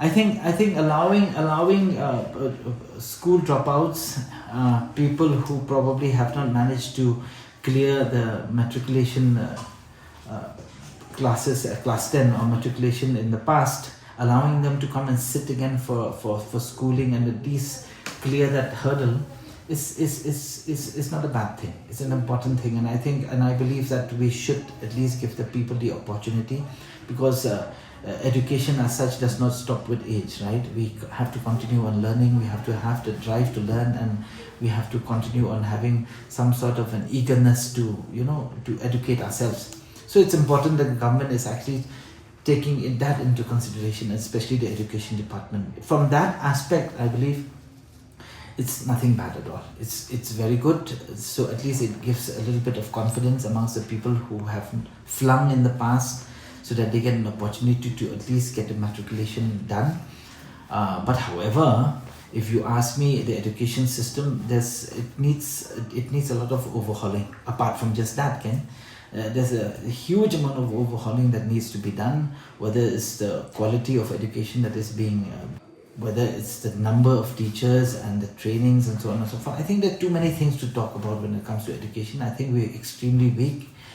I think allowing school dropouts, people who probably have not managed to clear the matriculation classes, class 10 or matriculation in the past, allowing them to come and sit again for schooling and at least clear that hurdle is not a bad thing. It's an important thing, and I believe that we should at least give the people the opportunity, because education as such does not stop with age, right? We have to continue on learning, we have to have the drive to learn, and we have to continue on having some sort of an eagerness to educate ourselves. So it's important that the government is actually taking that into consideration, especially the education department. From that aspect, I believe it's nothing bad at all. It's very good. So at least it gives a little bit of confidence amongst the people who have flung in the past, so that they get an opportunity to at least get a matriculation done. But however, if you ask me, the education system, it needs a lot of overhauling. Apart from just that, Ken, there's a huge amount of overhauling that needs to be done. Whether it's the quality of education that is being, whether it's the number of teachers and the trainings and so on and so forth. I think there are too many things to talk about when it comes to education. I think we're extremely weak